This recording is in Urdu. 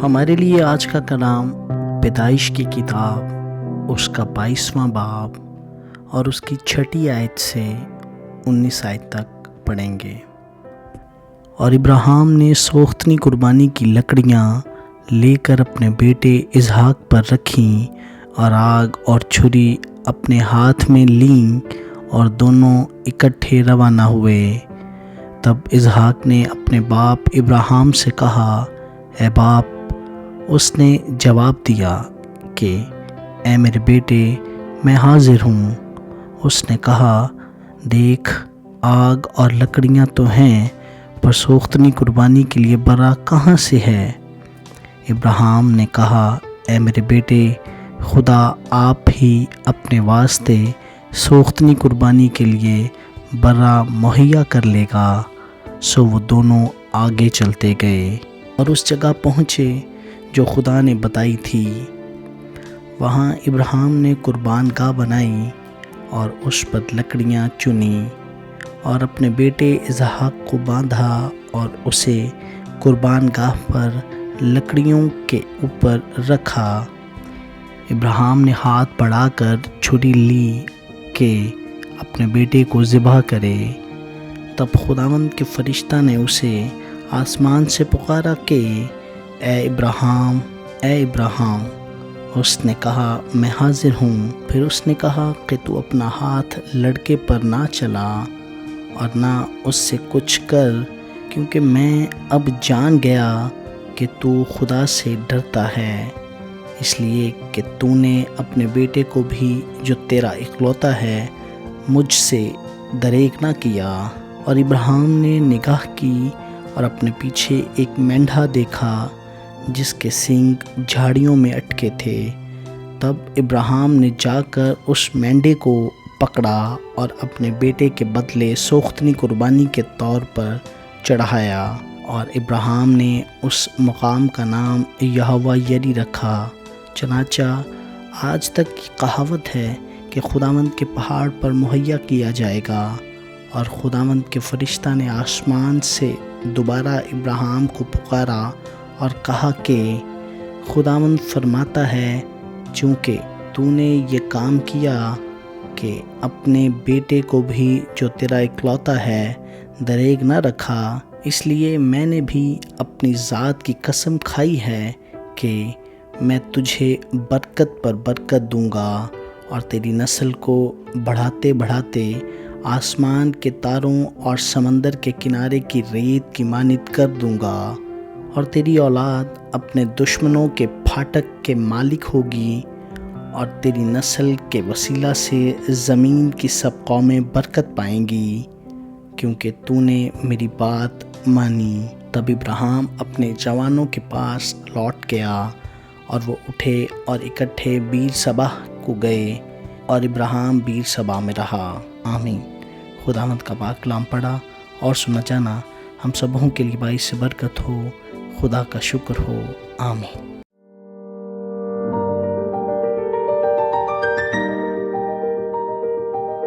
ہمارے لیے آج کا کلام پیدائش کی کتاب اس کا 22واں باب اور اس کی 6 آیت سے 19 آیت تک پڑھیں گے۔ اور ابراہیم نے سوختنی قربانی کی لکڑیاں لے کر اپنے بیٹے اسحاق پر رکھیں اور آگ اور چھری اپنے ہاتھ میں لیں اور دونوں اکٹھے روانہ ہوئے۔ تب اسحاق نے اپنے باپ ابراہیم سے کہا، اے باپ۔ اس نے جواب دیا کہ اے میرے بیٹے، میں حاضر ہوں۔ اس نے کہا، دیکھ، آگ اور لکڑیاں تو ہیں، پر سوختنی قربانی کے لیے برا کہاں سے ہے؟ ابراہیم نے کہا، اے میرے بیٹے، خدا آپ ہی اپنے واسطے سوختنی قربانی کے لیے برا مہیا کر لے گا۔ سو وہ دونوں آگے چلتے گئے اور اس جگہ پہنچے جو خدا نے بتائی تھی۔ وہاں ابراہیم نے قربان گاہ بنائی اور اس پر لکڑیاں چنی اور اپنے بیٹے اسحاق کو باندھا اور اسے قربان گاہ پر لکڑیوں کے اوپر رکھا۔ ابراہیم نے ہاتھ بڑھا کر چھری لی کہ اپنے بیٹے کو ذبح کرے۔ تب خداوند کے فرشتہ نے اسے آسمان سے پکارا کہ اے ابراہیم، اے ابراہیم۔ اس نے کہا، میں حاضر ہوں۔ پھر اس نے کہا کہ تو اپنا ہاتھ لڑکے پر نہ چلا اور نہ اس سے کچھ کر، کیونکہ میں اب جان گیا کہ تو خدا سے ڈرتا ہے، اس لیے کہ تو نے اپنے بیٹے کو بھی جو تیرا اکلوتا ہے مجھ سے دریغ نہ کیا۔ اور ابراہیم نے نگاہ کی اور اپنے پیچھے ایک مینڈھا دیکھا جس کے سینگ جھاڑیوں میں اٹکے تھے۔ تب ابراہیم نے جا کر اس مینڈھے کو پکڑا اور اپنے بیٹے کے بدلے سوختنی قربانی کے طور پر چڑھایا، اور ابراہیم نے اس مقام کا نام یہوہ یری رکھا۔ چنانچہ آج تک کی کہاوت ہے کہ خداوند کے پہاڑ پر مہیا کیا جائے گا۔ اور خداوند کے فرشتہ نے آسمان سے دوبارہ ابراہیم کو پکارا اور کہا کہ خداوند فرماتا ہے، چونکہ تو نے یہ کام کیا کہ اپنے بیٹے کو بھی جو تیرا اکلوتا ہے دریغ نہ رکھا، اس لیے میں نے بھی اپنی ذات کی قسم کھائی ہے کہ میں تجھے برکت پر برکت دوں گا اور تیری نسل کو بڑھاتے بڑھاتے آسمان کے تاروں اور سمندر کے کنارے کی ریت کی مانند کر دوں گا، اور تیری اولاد اپنے دشمنوں کے پھاٹک کے مالک ہوگی، اور تیری نسل کے وسیلہ سے زمین کی سب قومیں برکت پائیں گی، کیونکہ تو نے میری بات مانی۔ تب ابراہیم اپنے جوانوں کے پاس لوٹ گیا اور وہ اٹھے اور اکٹھے بیر سبا کو گئے، اور ابراہیم بیر سبا میں رہا۔ آمین۔ خداوند کا پاک کلام پڑھا اور سنا جانا ہم سبوں کے لیے باعث برکت ہو۔ خدا کا شکر ہو۔ آمین۔